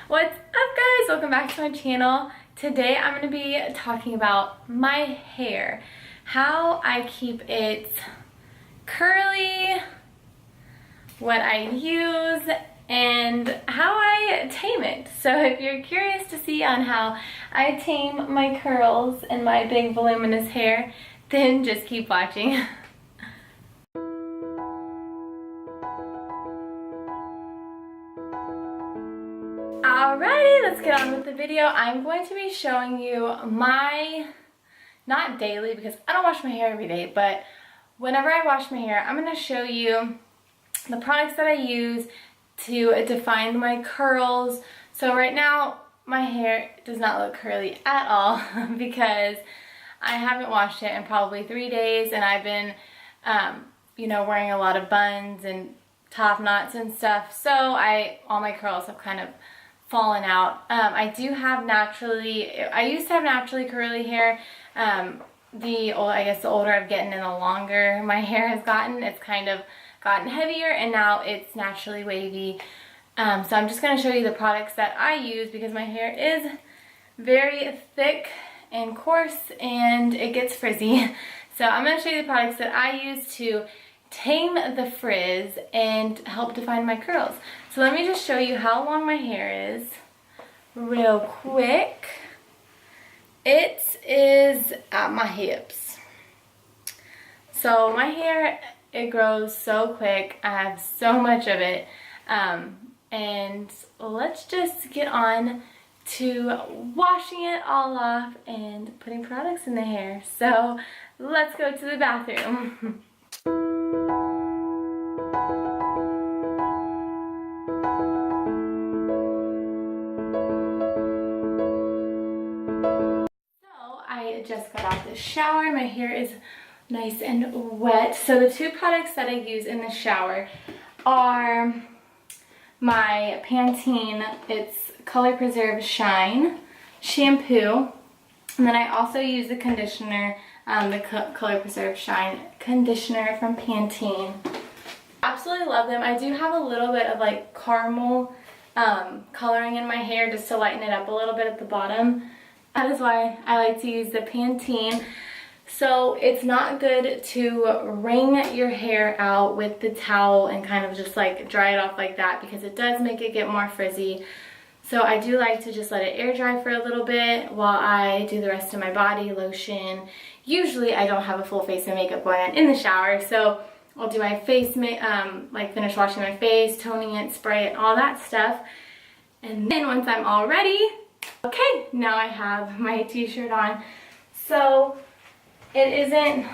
What's up, guys? Welcome back to my channel. Today I'm going to be talking about my hair, how I keep it curly, what I use, and how I tame it. So if you're curious to see on how I tame my curls and my big voluminous hair, then just keep watching. Alrighty, let's get on with the video. I'm going to be showing you my, not daily because I don't wash my hair every day, but whenever I wash my hair, I'm going to show you the products that I use to define my curls. So right now, my hair does not look curly at all because I haven't washed it in probably 3 days, and I've been, wearing a lot of buns and top knots and stuff. So all my curls have kind of fallen out. I used to have naturally curly hair. I guess the older I've gotten and the longer my hair has gotten, it's kind of gotten heavier, and now it's naturally wavy. So I'm just going to show you the products that I use because my hair is very thick and coarse and it gets frizzy. So I'm going to show you the products that I use to tame the frizz and help define my curls. So let me just show you how long my hair is real quick. It is at my hips. So my hair, it grows so quick. I have so much of it. And let's just get on to washing it all off and putting products in the hair. So let's go to the bathroom. I just got out the shower. My hair is nice and wet. So the two products that I use in the shower are my Pantene, it's Color Preserve Shine shampoo, and then I also use the conditioner, the Color Preserve Shine conditioner from Pantene. Absolutely love them. I do have a little bit of like caramel coloring in my hair just to lighten it up a little bit at the bottom. That is why I like to use the Pantene. So it's not good to wring your hair out with the towel and kind of just like dry it off like that, because it does make it get more frizzy. So I do like to just let it air dry for a little bit while I do the rest of my body, lotion. Usually I don't have a full face of makeup going on in the shower, so I'll do my face, like finish washing my face, toning it, spray it, all that stuff. And then once I'm all ready, okay, now I have my t-shirt on. So it isn't,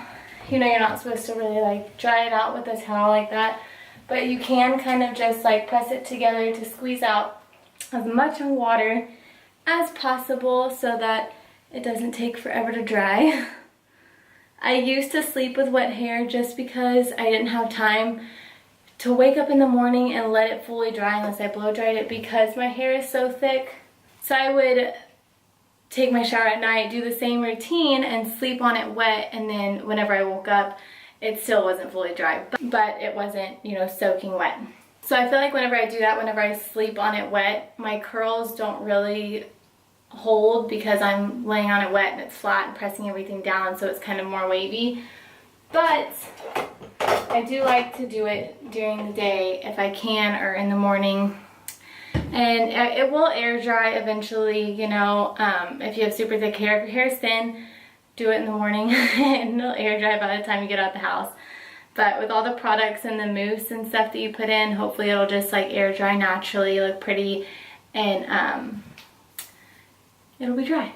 you're not supposed to really like dry it out with a towel like that, but you can kind of just like press it together to squeeze out as much water as possible so that it doesn't take forever to dry. I used to sleep with wet hair just because I didn't have time to wake up in the morning and let it fully dry unless I blow dried it because my hair is so thick. So I would take my shower at night, do the same routine, and sleep on it wet, and then whenever I woke up, it still wasn't fully dry, but it wasn't, soaking wet. So I feel like whenever I do that, whenever I sleep on it wet, my curls don't really hold because I'm laying on it wet and it's flat and pressing everything down, so it's kind of more wavy. But I do like to do it during the day if I can, or in the morning. And it will air dry eventually, if you have super thick hair. If your hair is thin, do it in the morning and it'll air dry by the time you get out the house. But with all the products and the mousse and stuff that you put in, hopefully it'll just like air dry naturally, look pretty, and it'll be dry.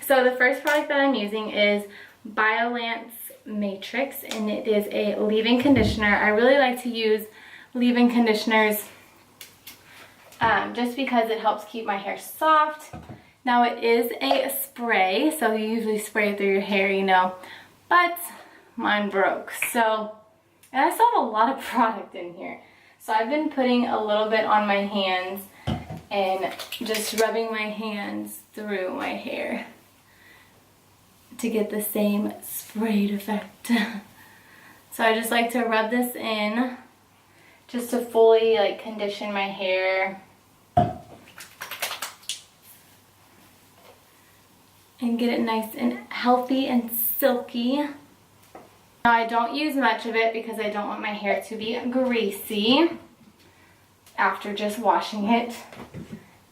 So the first product that I'm using is Biolance Matrix, and it is a leave-in conditioner. I really like to use leave-in conditioners just because it helps keep my hair soft. Now it is a spray, so you usually spray it through your hair, but mine broke. So, and I still have a lot of product in here. So I've been putting a little bit on my hands and just rubbing my hands through my hair to get the same sprayed effect. So I just like to rub this in just to fully like condition my hair. and get it nice and healthy and silky. Now I don't use much of it because I don't want my hair to be greasy after just washing it.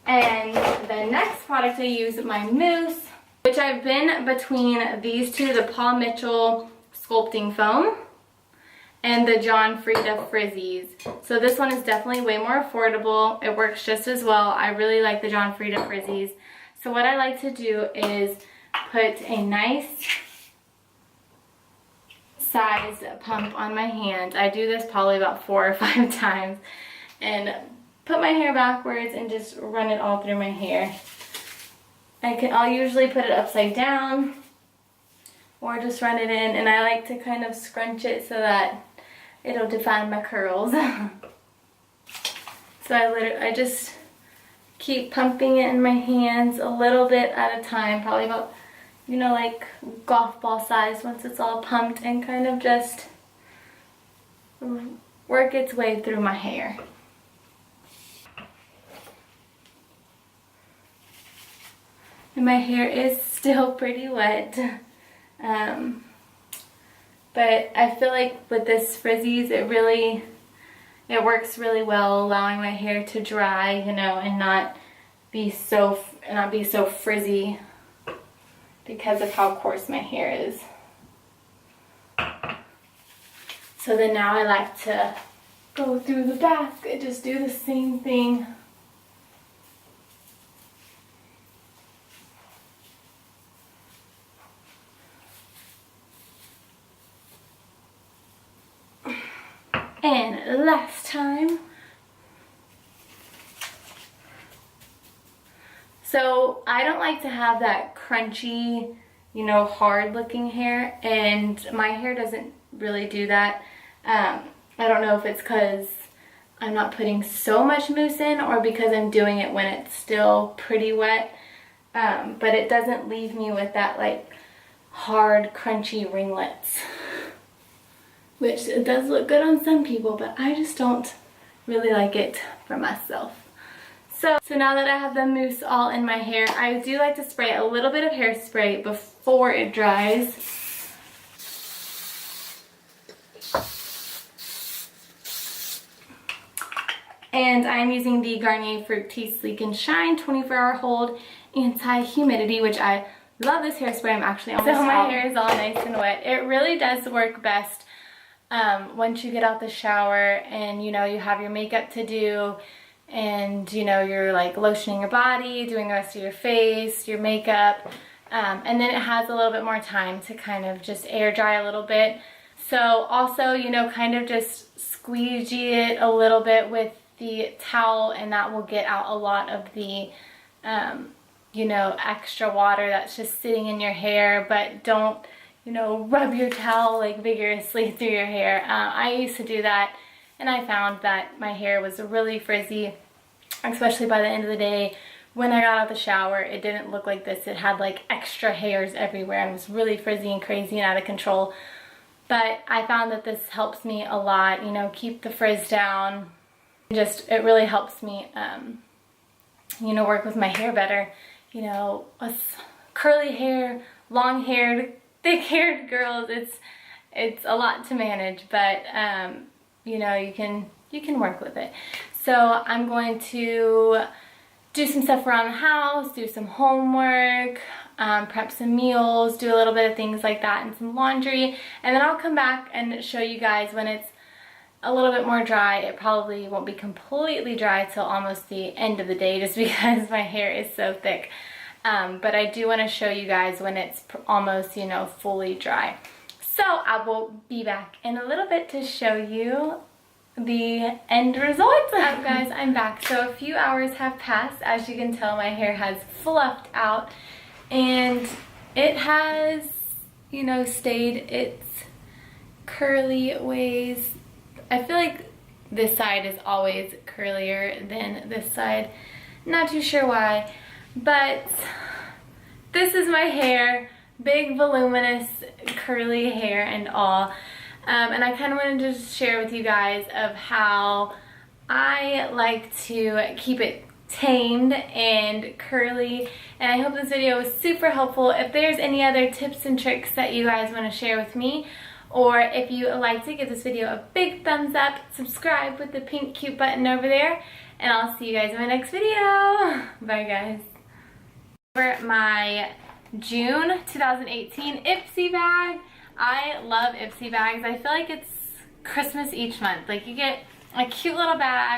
And the next product I use, my mousse, which I've been between these two, the Paul Mitchell Sculpting Foam and the John Frieda Frizzies. So this one is definitely way more affordable. It works just as well. I really like the John Frieda Frizzies. So what I like to do is put a nice size pump on my hand. I do this probably about 4 or 5 times and put my hair backwards and just run it all through my hair. I'll usually put it upside down or just run it in, and I like to kind of scrunch it so that it'll define my curls. So I just keep pumping it in my hands a little bit at a time, probably about, you know, like golf ball size once it's all pumped, and kind of just work its way through my hair. And my hair is still pretty wet. But I feel like with this Frizzies, it works really well, allowing my hair to dry, you know, and not be so frizzy because of how coarse my hair is. So then now I like to go through the back and just do the same thing. And last time. So I don't like to have that crunchy, you know, hard looking hair, and my hair doesn't really do that. I don't know if it's because I'm not putting so much mousse in or because I'm doing it when it's still pretty wet, but it doesn't leave me with that like hard crunchy ringlets, which it does look good on some people, but I just don't really like it for myself. So now that I have the mousse all in my hair, I do like to spray a little bit of hairspray before it dries. And I'm using the Garnier Fructis Sleek and Shine 24-hour hold anti-humidity, which I love this hairspray. I'm actually almost out. So my hair is all nice and wet. It really does work best once you get out the shower and, you know, you have your makeup to do, and, you know, you're like lotioning your body, doing the rest of your face, your makeup, and then it has a little bit more time to kind of just air dry a little bit. So also, you know, kind of just squeegee it a little bit with the towel, and that will get out a lot of the, you know, extra water that's just sitting in your hair. But don't, you know, rub your towel like vigorously through your hair. I used to do that, and I found that my hair was really frizzy, especially by the end of the day. When I got out the shower, it didn't look like this. It had like extra hairs everywhere and was really frizzy and crazy and out of control. But I found that this helps me a lot, you know, keep the frizz down. Just, it really helps me, you know, work with my hair better. You know, us curly hair, long haired, thick haired girls, it's a lot to manage, but you know, you can work with it. So I'm going to do some stuff around the house, do some homework, prep some meals, do a little bit of things like that, and some laundry, and then I'll come back and show you guys when it's a little bit more dry. It probably won't be completely dry till almost the end of the day just because my hair is so thick. But I do want to show you guys when it's almost, you know, fully dry. So I will be back in a little bit to show you the end result. Guys, I'm back. So a few hours have passed. As you can tell, my hair has fluffed out, and it has, you know, stayed its curly ways. I feel like this side is always curlier than this side. Not too sure why, but this is my hair. Big, voluminous, curly hair and all. And I kind of wanted to just share with you guys of how I like to keep it tamed and curly, and I hope this video was super helpful. If there's any other tips and tricks that you guys want to share with me, or if you liked it, give this video a big thumbs up, subscribe with the pink cute button over there, and I'll see you guys in my next video. Bye guys. For my June 2018 Ipsy bag. I love Ipsy bags. I feel like it's Christmas each month. Like, you get a cute little bag